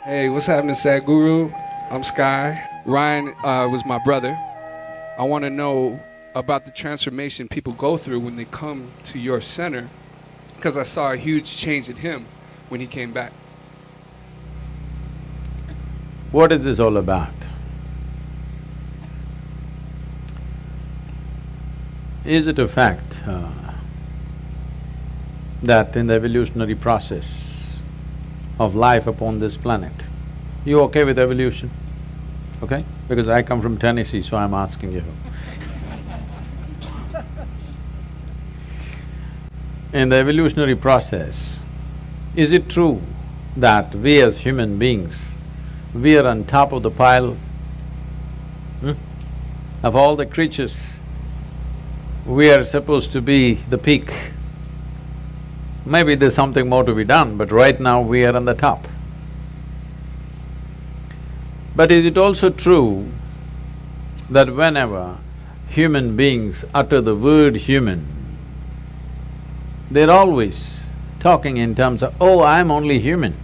Hey, what's happening, Sadhguru? I'm Sky. Ryan was my brother. I want to know about the transformation people go through when they come to your center, because I saw a huge change in him when he came back. What is this all about? Is it a fact that in the evolutionary process of life upon this planet, you okay with evolution? Okay? Because I come from Tennessee, so I'm asking you. In the evolutionary process, is it true that we as human beings, we are on top of the pile of all the creatures? We are supposed to be the peak. Maybe there's something more to be done, but right now we are on the top. But is it also true that whenever human beings utter the word human, they're always talking in terms of, oh, I'm only human.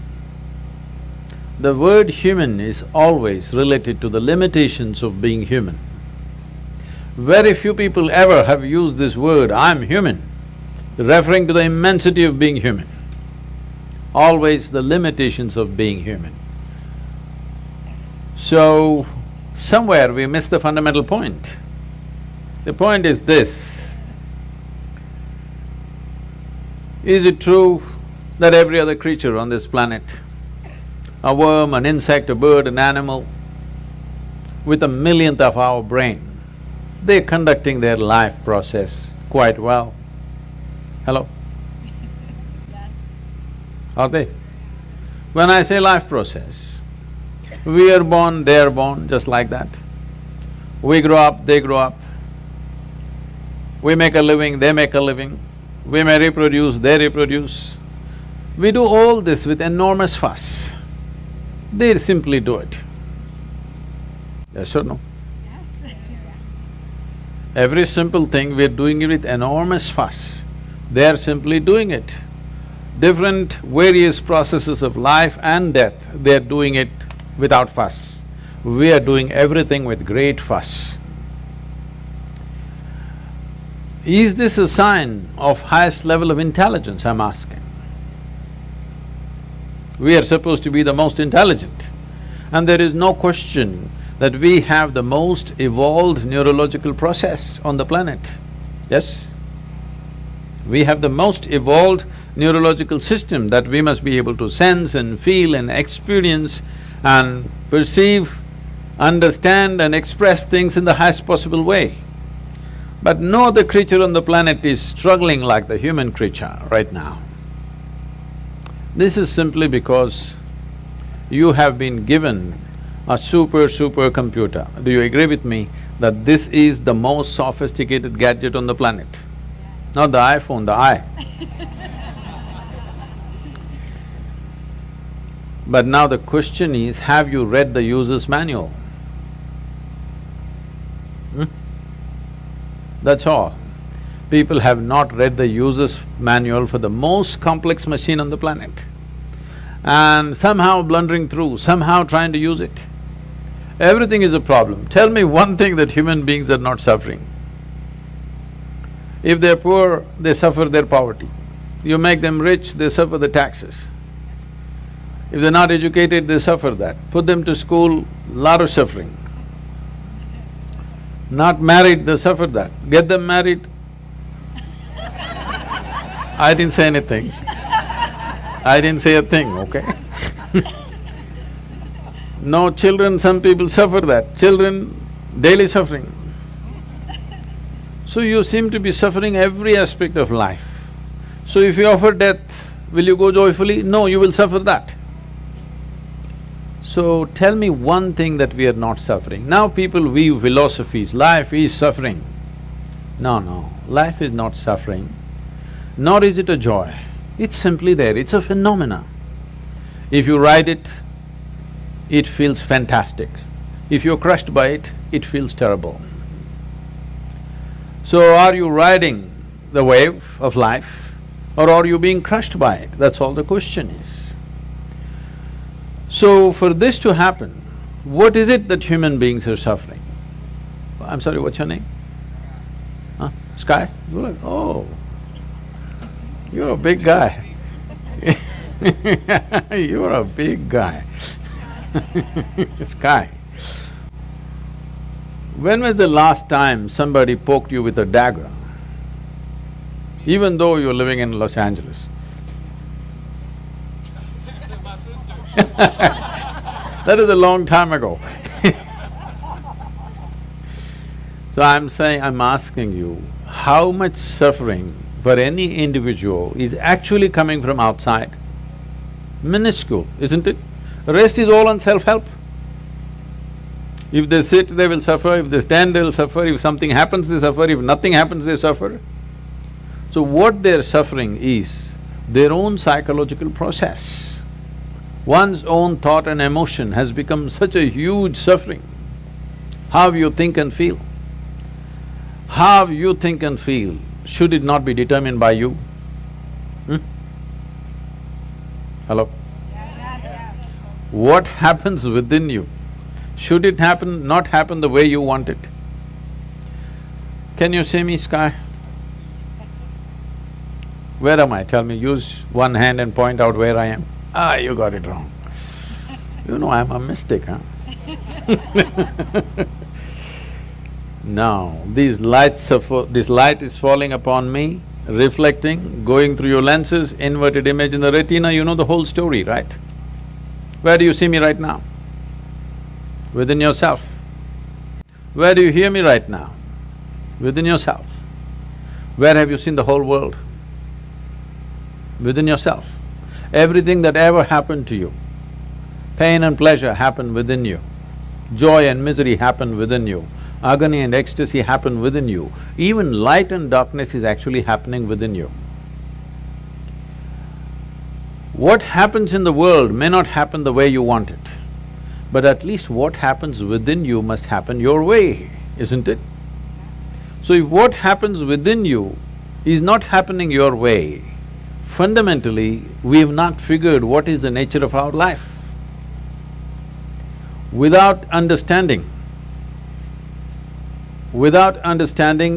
The word human is always related to the limitations of being human. Very few people ever have used this word, I'm human, referring to the immensity of being human. Always the limitations of being human. So, somewhere we miss the fundamental point. The point is this: is it true that every other creature on this planet, a worm, an insect, a bird, an animal, with a millionth of our brain, they're conducting their life process quite well? Hello? Yes. Are they? When I say life process, we are born, they are born, just like that. We grow up, they grow up. We make a living, they make a living. We may reproduce, they reproduce. We do all this with enormous fuss. They simply do it. Yes or no? Yes. Every simple thing, we're doing it with enormous fuss. They're simply doing it. Different various processes of life and death, they're doing it without fuss. We are doing everything with great fuss. Is this a sign of highest level of intelligence, I'm asking? We are supposed to be the most intelligent, and there is no question that we have the most evolved neurological process on the planet, yes? We have the most evolved neurological system that we must be able to sense and feel and experience and perceive, understand and express things in the highest possible way. But no other creature on the planet is struggling like the human creature right now. This is simply because you have been given a super computer. Do you agree with me that this is the most sophisticated gadget on the planet? Yes. Not the iPhone, the I. But now the question is, have you read the user's manual? That's all. People have not read the user's manual for the most complex machine on the planet, and somehow blundering through, somehow trying to use it. Everything is a problem. Tell me one thing that human beings are not suffering. If they're poor, they suffer their poverty. You make them rich, they suffer the taxes. If they're not educated, they suffer that. Put them to school, lot of suffering. Not married, they suffer that. Get them married. I didn't say anything. I didn't say a thing, okay? No children, some people suffer that. Children, daily suffering. So you seem to be suffering every aspect of life. So if you offer death, will you go joyfully? No, you will suffer that. So tell me one thing that we are not suffering. Now people weave philosophies, life is suffering. No, life is not suffering, nor is it a joy. It's simply there, it's a phenomena. If you ride it, it feels fantastic. If you're crushed by it, it feels terrible. So are you riding the wave of life or are you being crushed by it? That's all the question is. So for this to happen, what is it that human beings are suffering? I'm sorry, what's your name? Huh? Sky? You're like, oh, you're a big guy. You're a big guy. Sky. When was the last time somebody poked you with a dagger? Even though you're living in Los Angeles. That is a long time ago. So I'm asking you, how much suffering for any individual is actually coming from outside? Minuscule, isn't it? The rest is all on self-help. If they sit, they will suffer, if they stand, they will suffer, if something happens, they suffer, if nothing happens, they suffer. So what they're suffering is their own psychological process. One's own thought and emotion has become such a huge suffering. How you think and feel. How you think and feel, should it not be determined by you? Hello? Yes. What happens within you, should it not happen the way you want it? Can you see me, Sky? Where am I? Tell me, use one hand and point out where I am. Ah, you got it wrong. You know I'm a mystic, huh? Now, this light is falling upon me, reflecting, going through your lenses, inverted image in the retina, you know the whole story, right? Where do you see me right now? Within yourself. Where do you hear me right now? Within yourself. Where have you seen the whole world? Within yourself. Everything that ever happened to you, pain and pleasure happened within you, joy and misery happened within you, agony and ecstasy happen within you, even light and darkness is actually happening within you. What happens in the world may not happen the way you want it, but at least what happens within you must happen your way, isn't it? So if what happens within you is not happening your way, fundamentally, we have not figured what is the nature of our life. Without understanding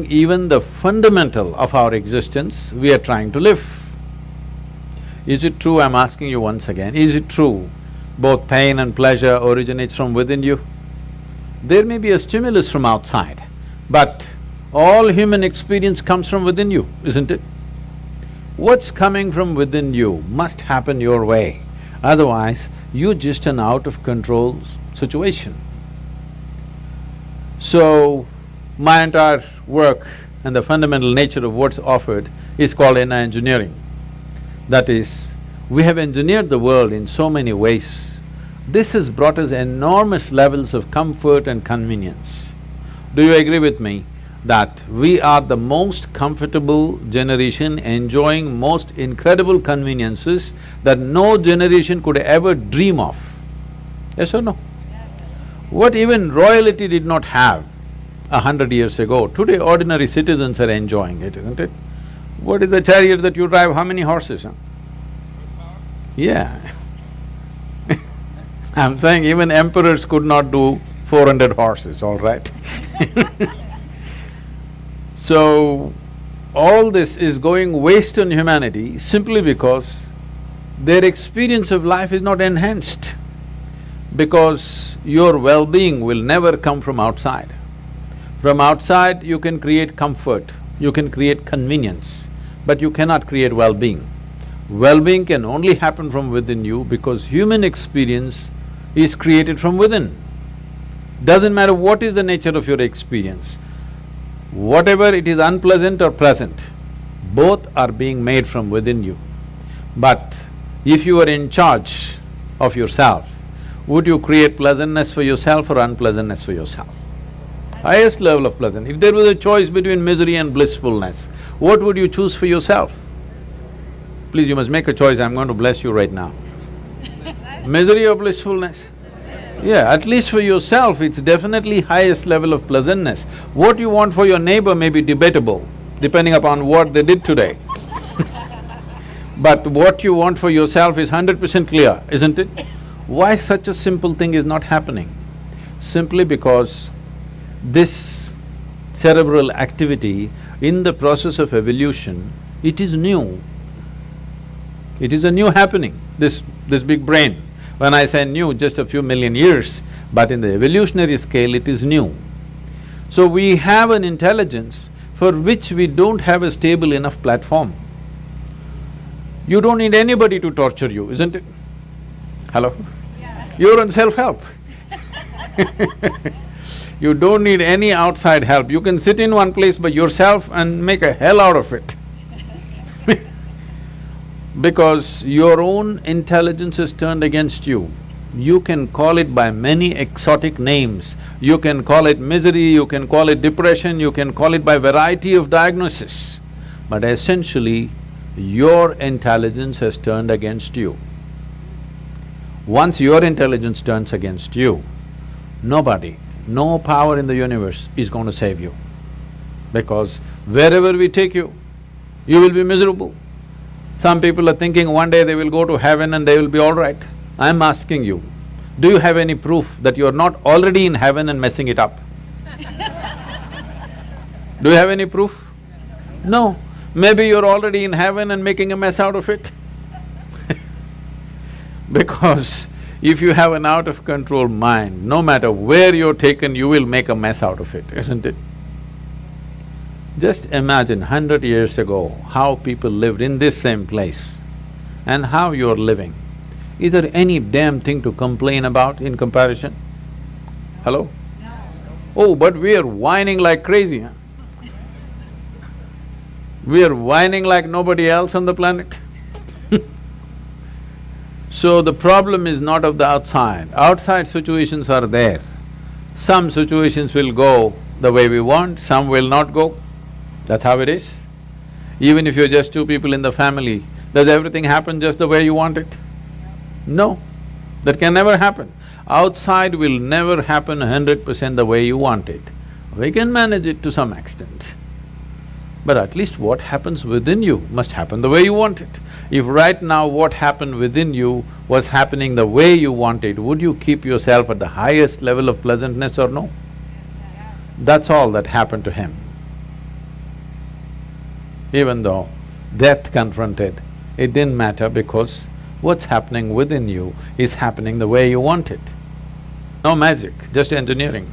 even the fundamental of our existence, we are trying to live. Is it true, I'm asking you once again, is it true both pain and pleasure originates from within you? There may be a stimulus from outside, but all human experience comes from within you, isn't it? What's coming from within you must happen your way, otherwise you're just an out-of-control situation. So, my entire work and the fundamental nature of what's offered is called inner engineering. That is, we have engineered the world in so many ways. This has brought us enormous levels of comfort and convenience. Do you agree with me that we are the most comfortable generation enjoying most incredible conveniences that no generation could ever dream of? Yes or no? Yes. What even royalty did not have 100 years ago, today ordinary citizens are enjoying it, isn't it? What is the chariot that you drive, how many horses, huh? Yeah. I'm saying even emperors could not do 400 horses, all right? So, all this is going waste on humanity simply because their experience of life is not enhanced. Because your well-being will never come from outside. From outside, you can create comfort, you can create convenience, but you cannot create well-being. Well-being can only happen from within you because human experience is created from within. Doesn't matter what is the nature of your experience, whatever it is unpleasant or pleasant, both are being made from within you. But if you are in charge of yourself, would you create pleasantness for yourself or unpleasantness for yourself? Highest level of pleasant. If there was a choice between misery and blissfulness, what would you choose for yourself? Please, you must make a choice, I'm going to bless you right now. Misery or blissfulness? Yeah, at least for yourself, it's definitely highest level of pleasantness. What you want for your neighbor may be debatable, depending upon what they did today. But what you want for yourself is 100% clear, isn't it? Why such a simple thing is not happening? Simply because this cerebral activity in the process of evolution, it is new. It is a new happening, this big brain. When I say new, just a few million years, but in the evolutionary scale, it is new. So we have an intelligence for which we don't have a stable enough platform. You don't need anybody to torture you, isn't it? Hello? Yeah. You're on self-help. You don't need any outside help. You can sit in one place by yourself and make a hell out of it. Because your own intelligence is turned against you. You can call it by many exotic names. You can call it misery, you can call it depression, you can call it by variety of diagnosis. But essentially, your intelligence has turned against you. Once your intelligence turns against you, nobody, no power in the universe is going to save you. Because wherever we take you, you will be miserable. Some people are thinking one day they will go to heaven and they will be all right. I'm asking you, do you have any proof that you're not already in heaven and messing it up? Do you have any proof? No. Maybe you're already in heaven and making a mess out of it. Because if you have an out-of-control mind, no matter where you're taken, you will make a mess out of it, isn't it? Just imagine 100 years ago, how people lived in this same place and how you're living. Is there any damn thing to complain about in comparison? Hello? No. Oh, but we are whining like crazy, huh? We are whining like nobody else on the planet. So the problem is not of the outside. Outside situations are there. Some situations will go the way we want, some will not go. That's how it is. Even if you're just two people in the family, does everything happen just the way you want it? No, that can never happen. Outside will never happen 100% the way you want it. We can manage it to some extent. But at least what happens within you must happen the way you want it. If right now what happened within you was happening the way you want it, would you keep yourself at the highest level of pleasantness or no? That's all that happened to him. Even though death confronted, it didn't matter because what's happening within you is happening the way you want it. No magic, just engineering.